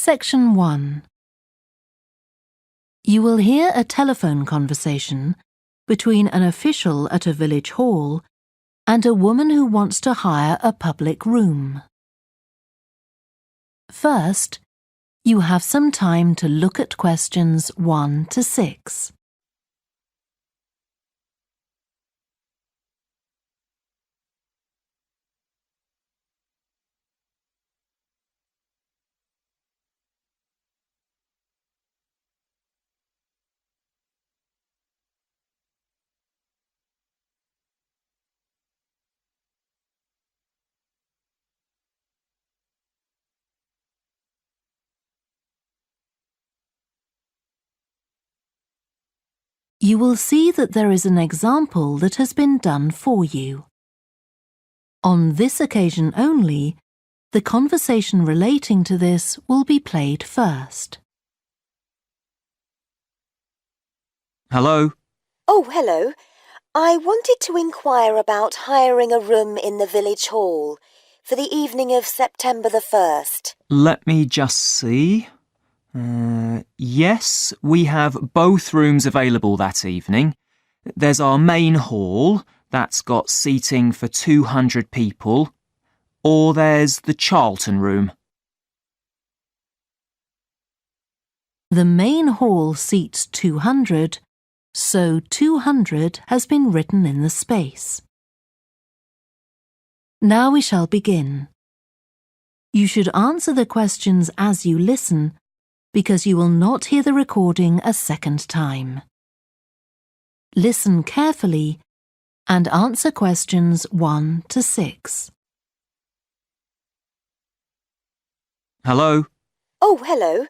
Section 1. You will hear a telephone conversation between an official at a village hall and a woman who wants to hire a public room. First, you have some time to look at questions 1 to 6. You will see that there is an example that has been done for you. On this occasion only, the conversation relating to this will be played first. Hello? Oh, hello. I wanted to inquire about hiring a room in the village hall for the evening of September the 1st. Let me just see. Yes, we have both rooms available that evening. There's our main hall, that's got seating for 200 people, or there's the Charlton room. The main hall seats 200, so 200 has been written in the space. Now we shall begin. You should answer the questions as you listen, because you will not hear the recording a second time. Listen carefully and answer questions 1 to 6. Hello? Oh, hello.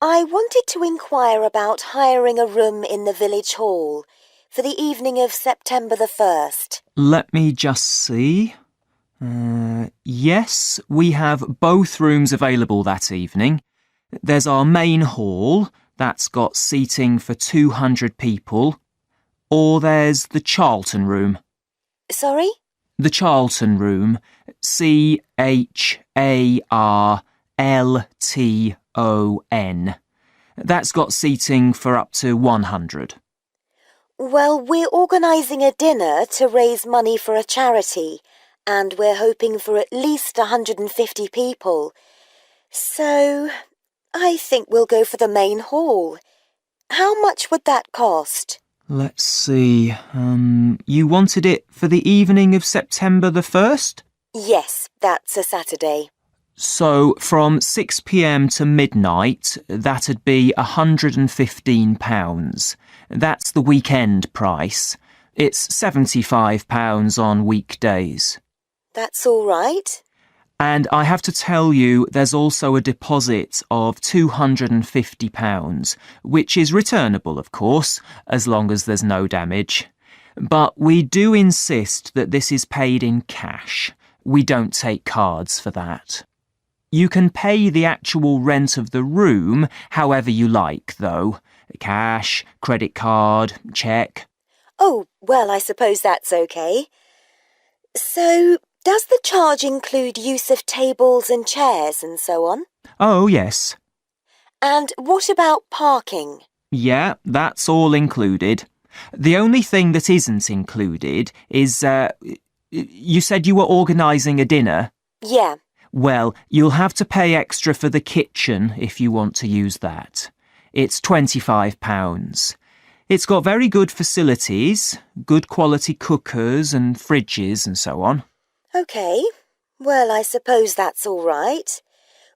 I wanted to inquire about hiring a room in the village hall for the evening of September the 1st. Let me just see. Yes, we have both rooms available that evening. There's our main hall, that's got seating for 200 people, or there's the Charlton room. Sorry? The Charlton room, Charlton. That's got seating for up to 100. Well, we're organising a dinner to raise money for a charity, and we're hoping for at least 150 people. So I think we'll go for the main hall. How much would that cost? Let's see. You wanted it for the evening of September the 1st? Yes, that's a Saturday. So from 6 p.m. to midnight, that'd be £115. That's the weekend price. It's £75 on weekdays. That's all right. And I have to tell you, there's also a deposit of £250, which is returnable, of course, as long as there's no damage. But we do insist that this is paid in cash. We don't take cards for that. You can pay the actual rent of the room however you like, though. Cash, credit card, cheque. Oh, well, I suppose that's okay. So, does the charge include use of tables and chairs and so on? Oh, yes. And what about parking? Yeah, that's all included. The only thing that isn't included is, you said you were organising a dinner? Yeah. Well, you'll have to pay extra for the kitchen if you want to use that. It's £25. It's got very good facilities, good quality cookers and fridges and so on. OK. Well, I suppose that's all right.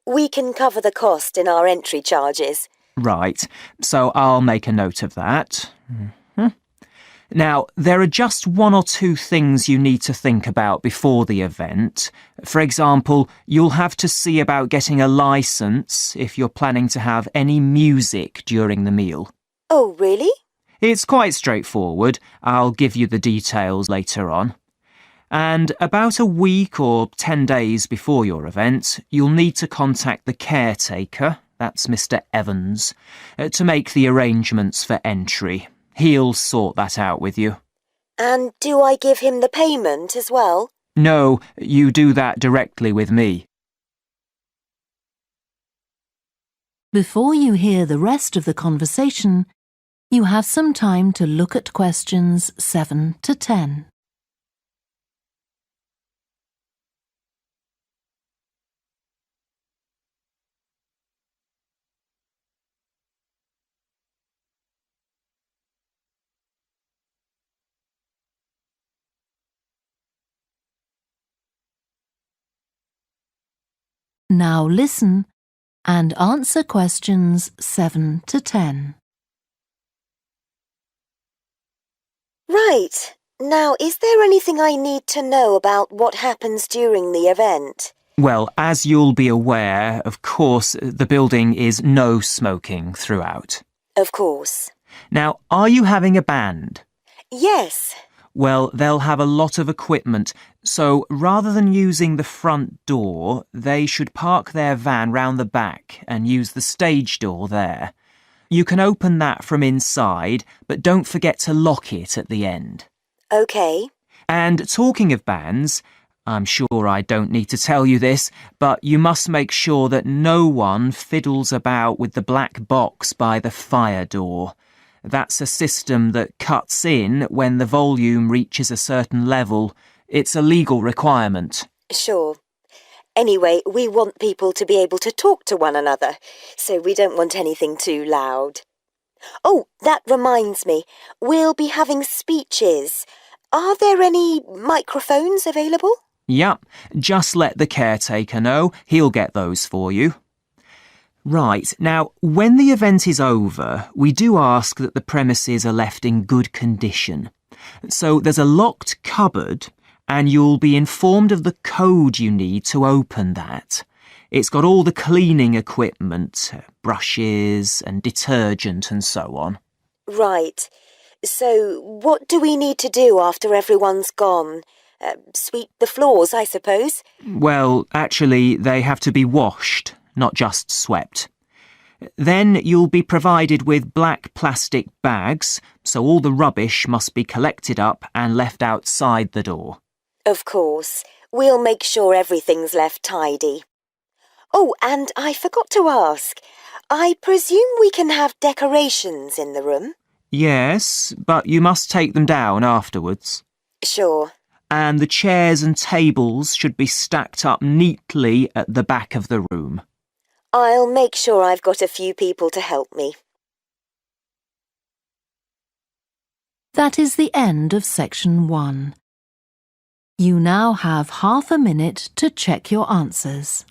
We can cover the cost in our entry charges. Right, so I'll make a note of that. Now, there are just 1 or 2 things you need to think about before the event. For example, you'll have to see about getting a licence if you're planning to have any music during the meal. Oh, really? It's quite straightforward. I'll give you the details later on. And about a week or 10 days before your event, you'll need to contact the caretaker, that's Mr. Evans, to make the arrangements for entry. He'll sort that out with you. And do I give him the payment as well? No, you do that directly with me. Before you hear the rest of the conversation, you have some time to look at questions 7 to 10. Now listen and answer questions 7 to 10. Right. Now, is there anything I need to know about what happens during the event? Well, as you'll be aware, of course, the building is no smoking throughout. Of course. Now, are you having a band? Yes. Well, they'll have a lot of equipment, so rather than using the front door, they should park their van round the back and use the stage door there. You can open that from inside, but don't forget to lock it at the end. OK. And talking of bands, I'm sure I don't need to tell you this, but you must make sure that no one fiddles about with the black box by the fire door. That's a system that cuts in when the volume reaches a certain level. It's a legal requirement. Sure. Anyway, we want people to be able to talk to one another, so we don't want anything too loud. Oh, that reminds me. We'll be having speeches. Are there any microphones available? Yep, just let the caretaker know. He'll get those for you. Right, now, when the event is over, we do ask that the premises are left in good condition. So there's a locked cupboard, and you'll be informed of the code you need to open that. It's got all the cleaning equipment, brushes and detergent and so on. Right. So what do we need to do after everyone's gone? Sweep the floors, I suppose? Well, actually, they have to be washed, not just swept. Then you'll be provided with black plastic bags, so all the rubbish must be collected up and left outside the door. Of course. We'll make sure everything's left tidy. Oh, and I forgot to ask. I presume we can have decorations in the room? Yes, but you must take them down afterwards. Sure. And the chairs and tables should be stacked up neatly at the back of the room. I'll make sure I've got a few people to help me. That is the end of section 1. You now have half a minute to check your answers.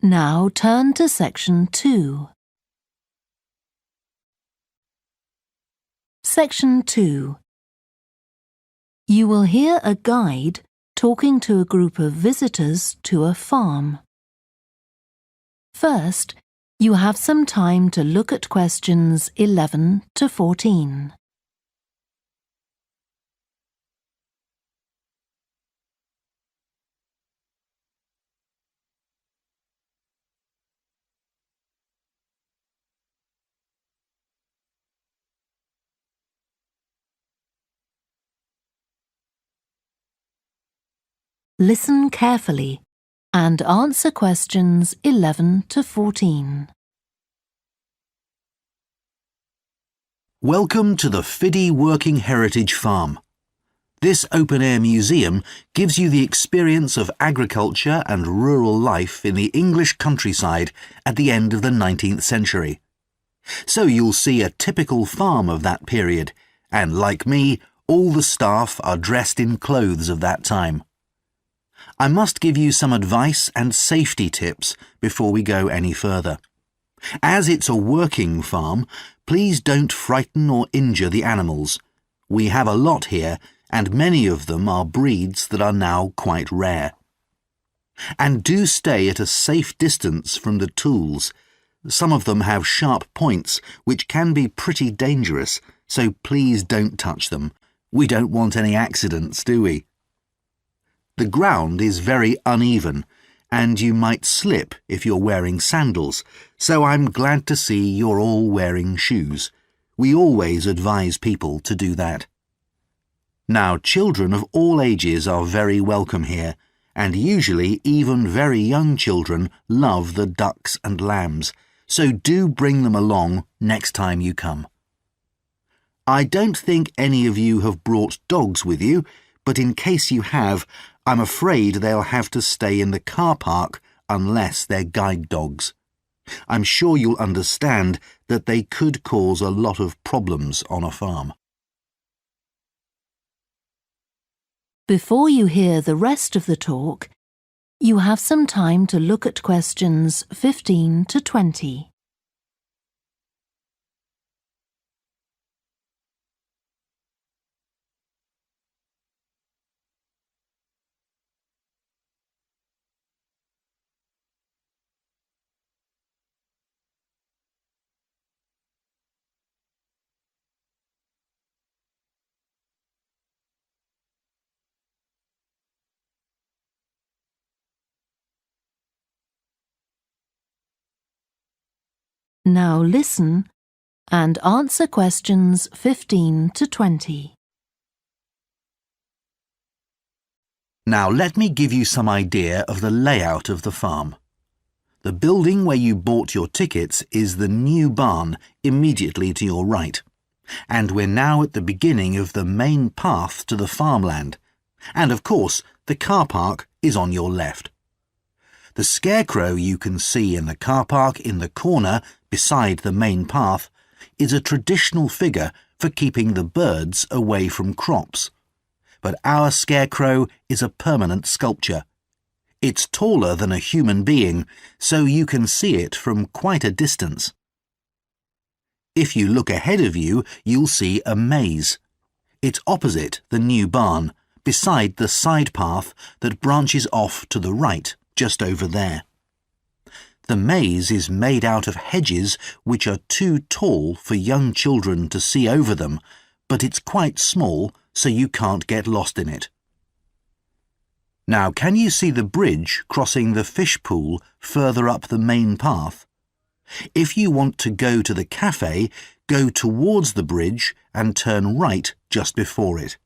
Now turn to section 2. Section 2. You will hear a guide talking to a group of visitors to a farm. First, you have some time to look at questions 11 to 14. Listen carefully and answer questions 11 to 14. Welcome to the Fiddy Working Heritage Farm. This open-air museum gives you the experience of agriculture and rural life in the English countryside at the end of the 19th century. So you'll see a typical farm of that period, and like me, all the staff are dressed in clothes of that time. I must give you some advice and safety tips before we go any further. As it's a working farm, please don't frighten or injure the animals. We have a lot here, and many of them are breeds that are now quite rare. And do stay at a safe distance from the tools. Some of them have sharp points, which can be pretty dangerous, so please don't touch them. We don't want any accidents, do we? The ground is very uneven, and you might slip if you're wearing sandals, so I'm glad to see you're all wearing shoes. We always advise people to do that. Now, children of all ages are very welcome here, and usually even very young children love the ducks and lambs, so do bring them along next time you come. I don't think any of you have brought dogs with you, but in case you have, I'm afraid they'll have to stay in the car park unless they're guide dogs. I'm sure you'll understand that they could cause a lot of problems on a farm. Before you hear the rest of the talk, you have some time to look at questions 15 to 20. Now listen and answer questions 15 to 20. Now let me give you some idea of the layout of the farm. The building where you bought your tickets is the new barn immediately to your right, and we're now at the beginning of the main path to the farmland, and of course the car park is on your left. The scarecrow you can see in the car park in the corner beside the main path is a traditional figure for keeping the birds away from crops. But our scarecrow is a permanent sculpture. It's taller than a human being, so you can see it from quite a distance. If you look ahead of you, you'll see a maze. It's opposite the new barn, beside the side path that branches off to the right, just over there. The maze is made out of hedges which are too tall for young children to see over them, but it's quite small, so you can't get lost in it. Now, can you see the bridge crossing the fish pool further up the main path? If you want to go to the cafe, go towards the bridge and turn right just before it.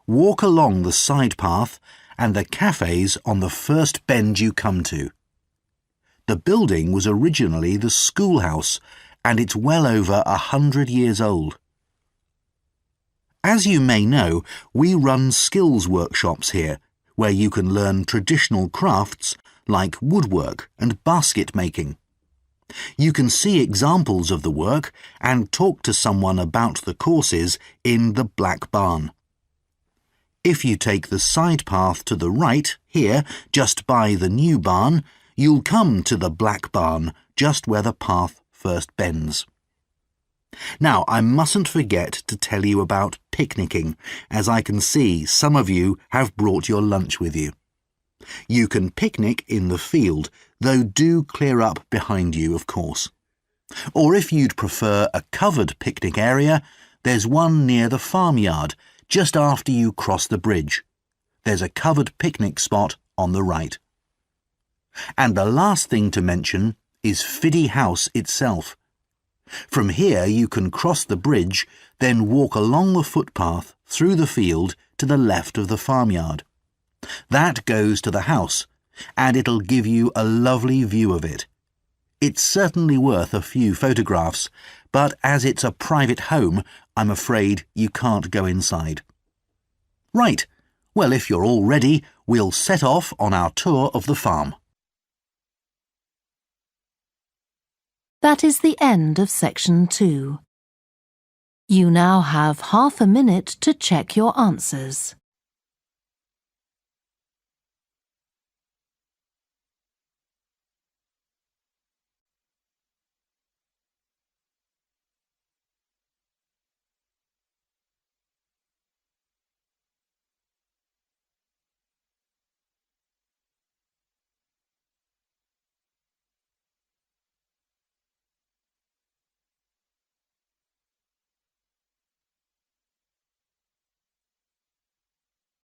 Walk along the side path and the cafe's on the first bend you come to. The building was originally the schoolhouse, and it's well over 100 years old. As you may know, we run skills workshops here, where you can learn traditional crafts like woodwork and basket making. You can see examples of the work and talk to someone about the courses in the Black Barn. If you take the side path to the right, here, just by the new barn, you'll come to the Black Barn, just where the path first bends. Now, I mustn't forget to tell you about picnicking, as I can see some of you have brought your lunch with you. You can picnic in the field, though do clear up behind you, of course. Or if you'd prefer a covered picnic area, there's one near the farmyard, just after you cross the bridge. There's a covered picnic spot on the right. And the last thing to mention is Fiddy House itself. From here you can cross the bridge, then walk along the footpath through the field to the left of the farmyard. That goes to the house, and it'll give you a lovely view of it. It's certainly worth a few photographs, but as it's a private home, I'm afraid you can't go inside. Right, well, if you're all ready, we'll set off on our tour of the farm. That is the end of section 2. You now have half a minute to check your answers.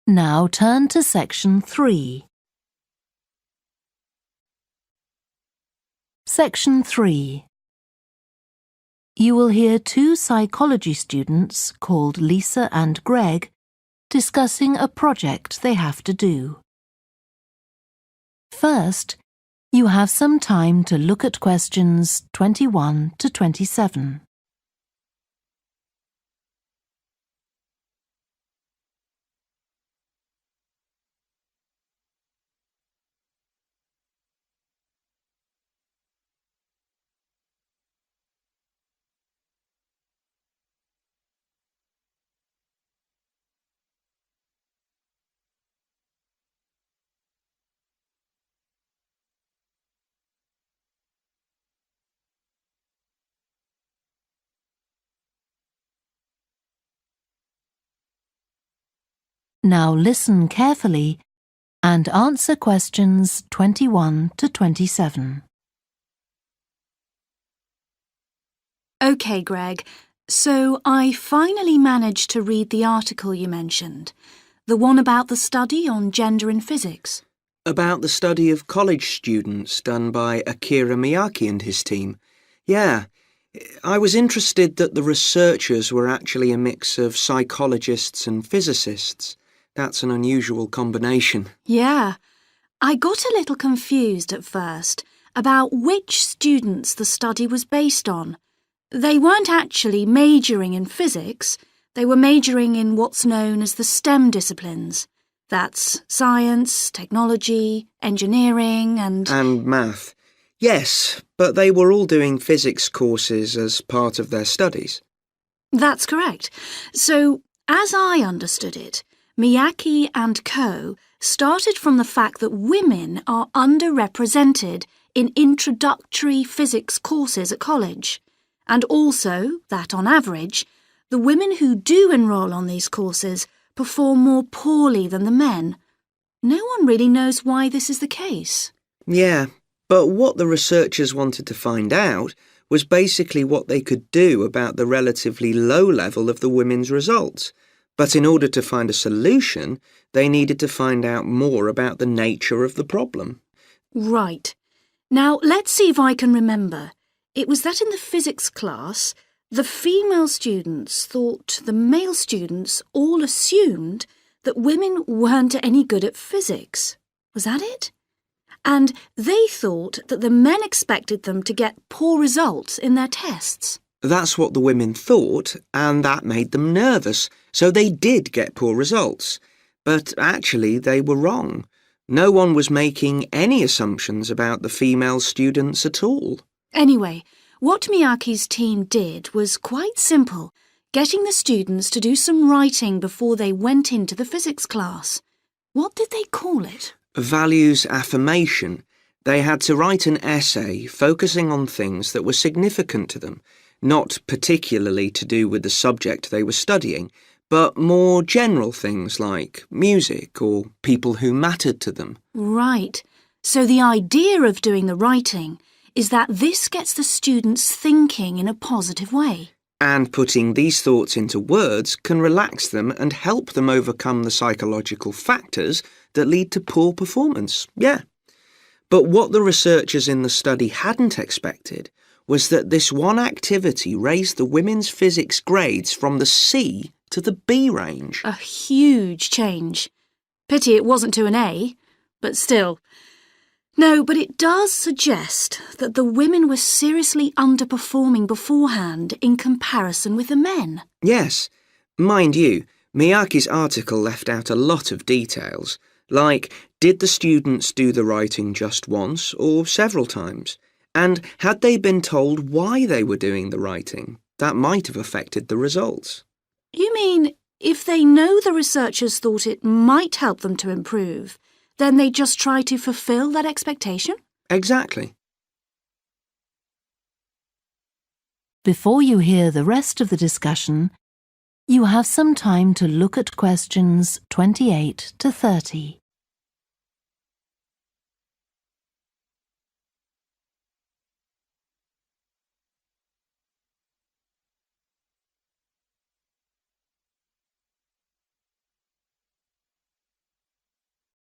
Now turn to section 3. Section 3. You will hear two psychology students called Lisa and Greg discussing a project they have to do. First, you have some time to look at questions 21 to 27. Now listen carefully and answer questions 21 to 27. OK, Greg, so I finally managed to read the article you mentioned, the one about the study on gender in physics. About the study of college students done by Akira Miyake and his team. Yeah, I was interested that the researchers were actually a mix of psychologists and physicists. That's an unusual combination. Yeah, I got a little confused at first about which students the study was based on. They weren't actually majoring in physics, they were majoring in what's known as the STEM disciplines. That's science, technology, engineering and math. Yes, but they were all doing physics courses as part of their studies. That's correct. So, as I understood it, Miyake and co. started from the fact that women are underrepresented in introductory physics courses at college, and also that, on average, the women who do enrol on these courses perform more poorly than the men. No one really knows why this is the case. Yeah, but what the researchers wanted to find out was basically what they could do about the relatively low level of the women's results. But in order to find a solution, they needed to find out more about the nature of the problem. Right. Now, let's see if I can remember. It was that in the physics class, the female students thought the male students all assumed that women weren't any good at physics. Was that it? And they thought that the men expected them to get poor results in their tests. That's what the women thought, and that made them nervous, so they did get poor results. But actually, they were wrong. No one was making any assumptions about the female students at all. Anyway, what Miyake's team did was quite simple, getting the students to do some writing before they went into the physics class. What did they call it? Values affirmation. They had to write an essay focusing on things that were significant to them, not particularly to do with the subject they were studying, but more general things like music or people who mattered to them. Right. So the idea of doing the writing is that this gets the students thinking in a positive way. And putting these thoughts into words can relax them and help them overcome the psychological factors that lead to poor performance. Yeah. But what the researchers in the study hadn't expected was that this one activity raised the women's physics grades from the C to the B range. A huge change. Pity it wasn't to an A, but still. No, but it does suggest that the women were seriously underperforming beforehand in comparison with the men. Yes. Mind you, Miyake's article left out a lot of details, like did the students do the writing just once or several times? And had they been told why they were doing the writing? That might have affected the results. You mean if they know the researchers thought it might help them to improve, then they just try to fulfill that expectation? Exactly. Before you hear the rest of the discussion, you have some time to look at questions 28 to 30.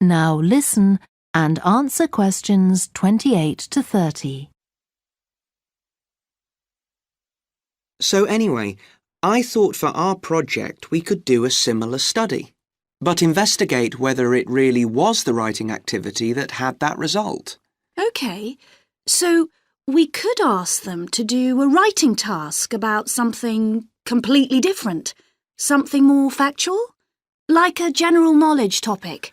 Now listen and answer questions 28 to 30. So anyway, I thought for our project we could do a similar study, but investigate whether it really was the writing activity that had that result. OK, so we could ask them to do a writing task about something completely different, something more factual, like a general knowledge topic.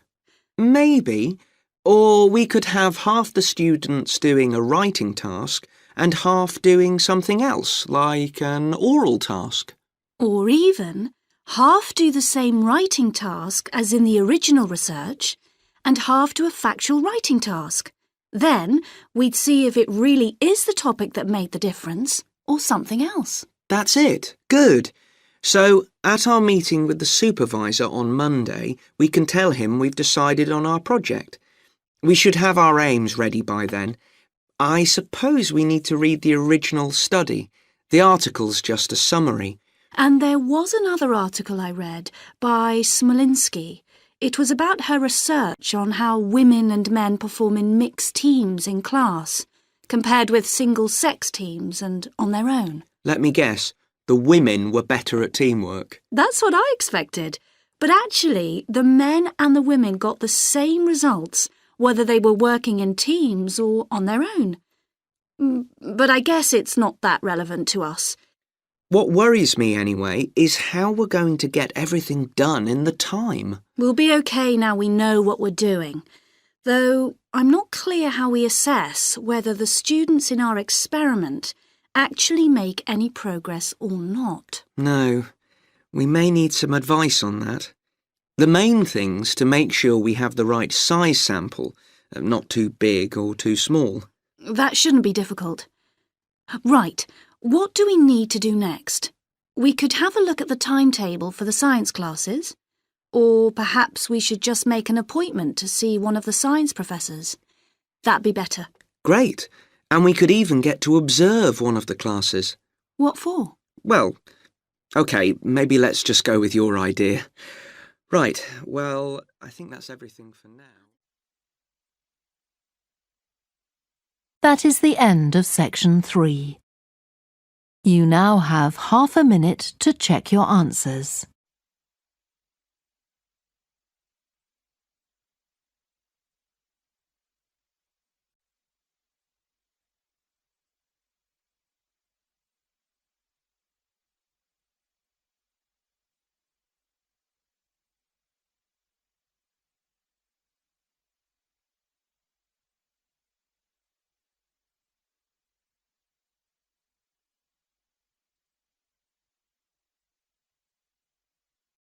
Maybe. Or we could have half the students doing a writing task and half doing something else, like an oral task. Or even half do the same writing task as in the original research and half do a factual writing task. Then we'd see if it really is the topic that made the difference or something else. That's it. Good. So, at our meeting with the supervisor on Monday, we can tell him we've decided on our project. We should have our aims ready by then. I suppose we need to read the original study. The article's just a summary. And there was another article I read by Smolinski. It was about her research on how women and men perform in mixed teams in class, compared with single-sex teams and on their own. Let me guess. The women were better at teamwork. That's what I expected. But actually, the men and the women got the same results, whether they were working in teams or on their own. But I guess it's not that relevant to us. What worries me, anyway, is how we're going to get everything done in the time. We'll be okay now we know what we're doing. Though I'm not clear how we assess whether the students in our experiment actually make any progress or not. No, we may need some advice on that. The main thing's to make sure we have the right size sample, not too big or too small. That shouldn't be difficult. Right, what do we need to do next? We could have a look at the timetable for the science classes, or perhaps we should just make an appointment to see one of the science professors. That'd be better. Great. And we could even get to observe one of the classes. What for? Well, OK, maybe let's just go with your idea. Right, well, I think that's everything for now. That is the end of section 3. You now have half a minute to check your answers.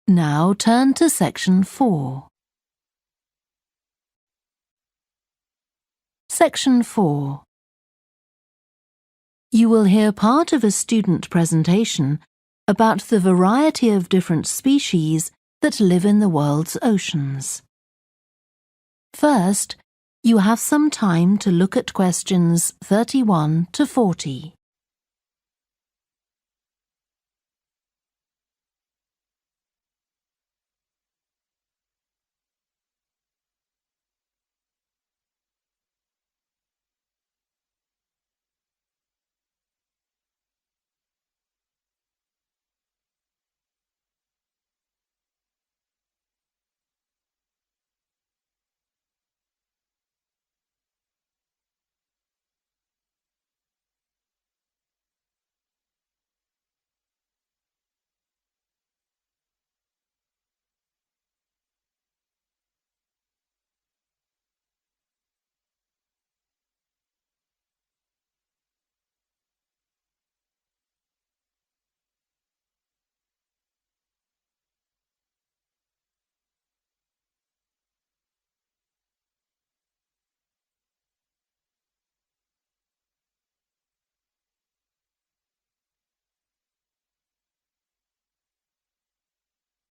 Now turn to section 4. Section 4. You will hear part of a student presentation about the variety of different species that live in the world's oceans. First, you have some time to look at questions 31 to 40.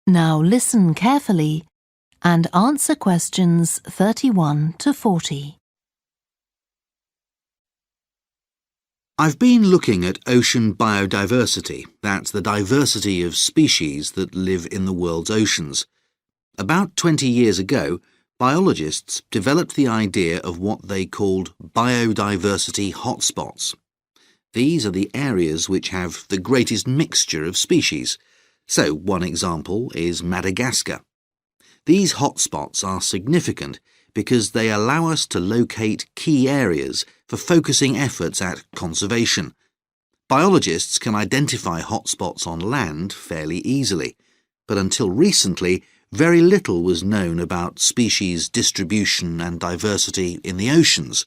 Now listen carefully and answer questions 31 to 40. I've been looking at ocean biodiversity. That's the diversity of species that live in the world's oceans. About 20 years ago, biologists developed the idea of what they called biodiversity hotspots. These are the areas which have the greatest mixture of species. So, one example is Madagascar. These hotspots are significant because they allow us to locate key areas for focusing efforts at conservation. Biologists can identify hotspots on land fairly easily, but until recently, very little was known about species distribution and diversity in the oceans,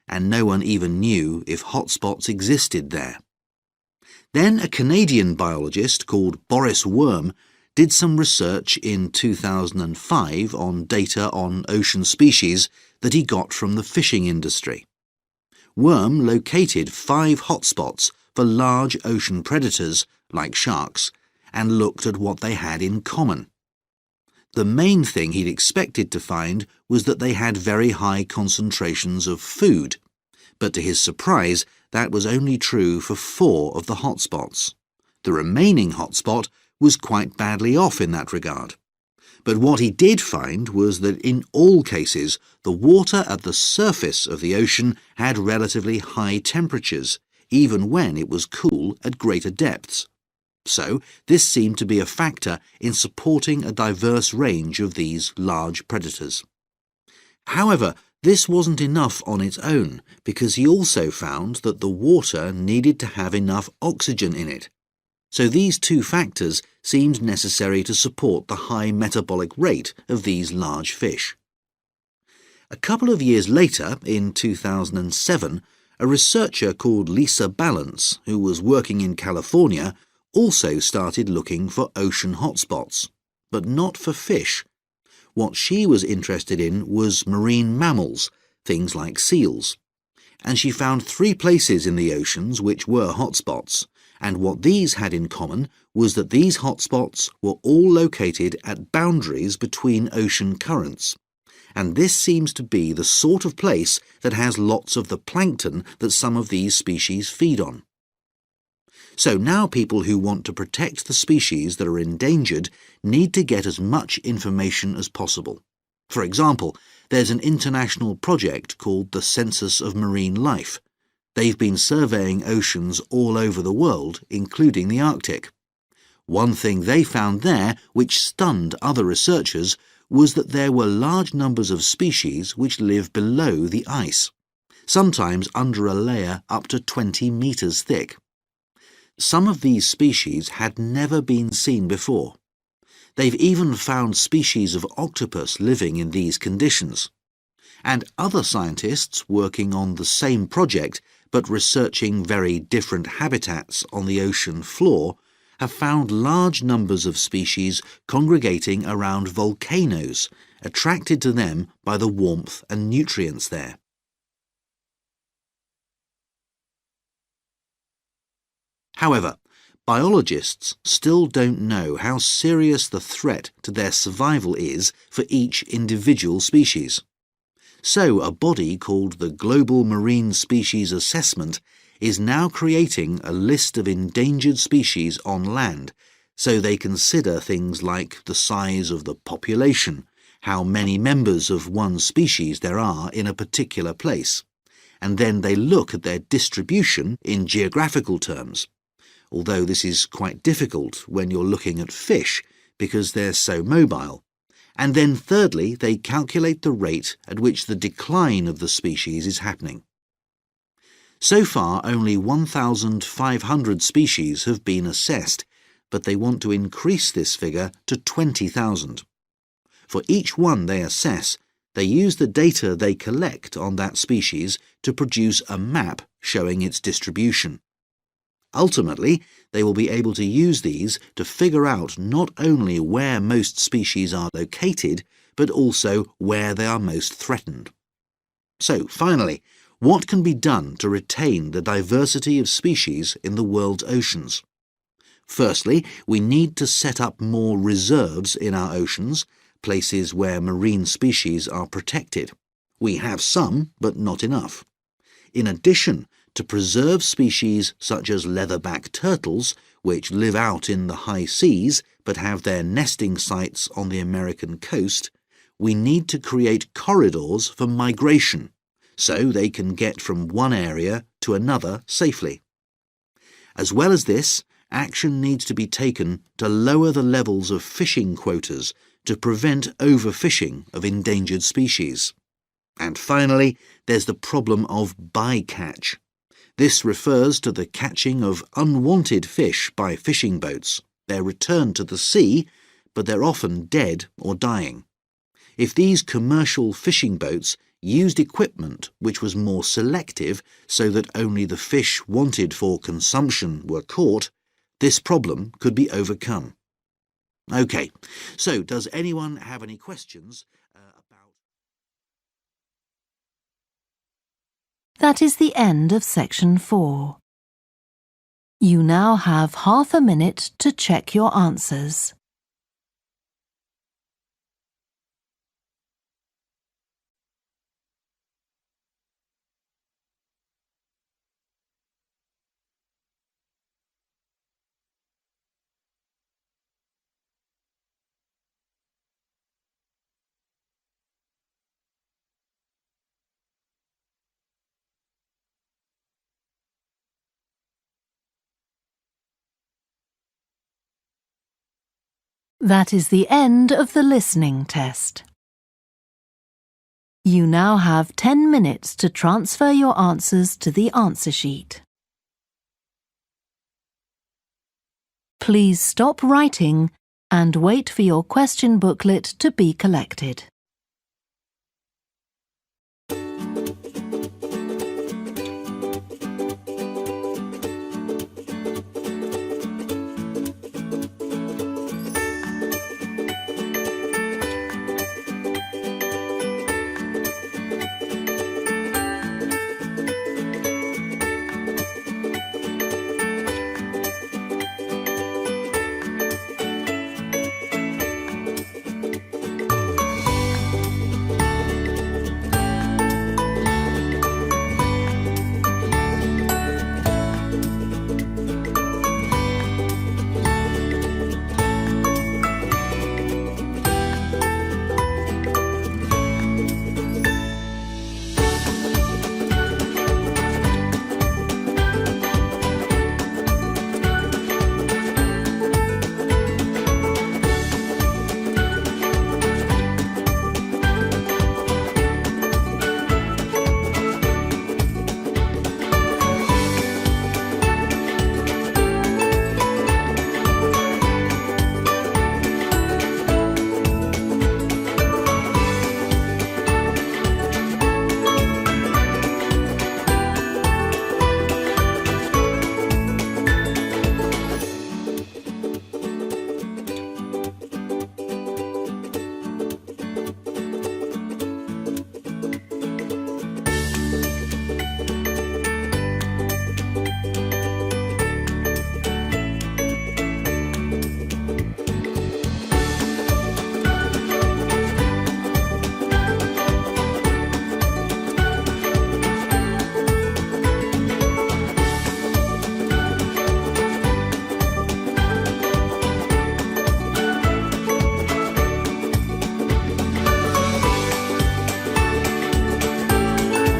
and no one even knew if hotspots existed there. Then a Canadian biologist called Boris Worm did some research in 2005 on data on ocean species that he got from the fishing industry. Worm located 5 hotspots for large ocean predators, like sharks, and looked at what they had in common. The main thing he'd expected to find was that they had very high concentrations of food, but to his surprise, that was only true for 4 of the hotspots. The remaining hotspot was quite badly off in that regard. But what he did find was that in all cases, the water at the surface of the ocean had relatively high temperatures, even when it was cool at greater depths. So, this seemed to be a factor in supporting a diverse range of these large predators. However, this wasn't enough on its own, because he also found that the water needed to have enough oxygen in it. So these 2 factors seemed necessary to support the high metabolic rate of these large fish. A couple of years later, in 2007, a researcher called Lisa Balance, who was working in California, also started looking for ocean hotspots, but not for fish. What she was interested in was marine mammals, things like seals. And she found 3 places in the oceans which were hotspots, and what these had in common was that these hotspots were all located at boundaries between ocean currents. And this seems to be the sort of place that has lots of the plankton that some of these species feed on. So now people who want to protect the species that are endangered need to get as much information as possible. For example, there's an international project called the Census of Marine Life. They've been surveying oceans all over the world, including the Arctic. One thing they found there, which stunned other researchers, was that there were large numbers of species which live below the ice, sometimes under a layer up to 20 meters thick. Some of these species had never been seen before. They've even found species of octopus living in these conditions. And other scientists working on the same project but researching very different habitats on the ocean floor have found large numbers of species congregating around volcanoes, attracted to them by the warmth and nutrients there. However, biologists still don't know how serious the threat to their survival is for each individual species. So a body called the Global Marine Species Assessment is now creating a list of endangered species on land, so they consider things like the size of the population, how many members of one species there are in a particular place, and then they look at their distribution in geographical terms, although this is quite difficult when you're looking at fish because they're so mobile. And then thirdly, they calculate the rate at which the decline of the species is happening. So far, only 1,500 species have been assessed, but they want to increase this figure to 20,000. For each one they assess, they use the data they collect on that species to produce a map showing its distribution. Ultimately, they will be able to use these to figure out not only where most species are located, but also where they are most threatened. So, finally, what can be done to retain the diversity of species in the world's oceans? Firstly, we need to set up more reserves in our oceans, places where marine species are protected. We have some, but not enough. In addition, to preserve species such as leatherback turtles, which live out in the high seas but have their nesting sites on the American coast, we need to create corridors for migration, so they can get from one area to another safely. As well as this, action needs to be taken to lower the levels of fishing quotas to prevent overfishing of endangered species. And finally, there's the problem of bycatch. This refers to the catching of unwanted fish by fishing boats. They're returned to the sea, but they're often dead or dying. If these commercial fishing boats used equipment which was more selective so that only the fish wanted for consumption were caught, this problem could be overcome. OK, so does anyone have any questions about... That is the end of section 4. You now have half a minute to check your answers. That is the end of the listening test. You now have 10 minutes to transfer your answers to the answer sheet. Please stop writing and wait for your question booklet to be collected.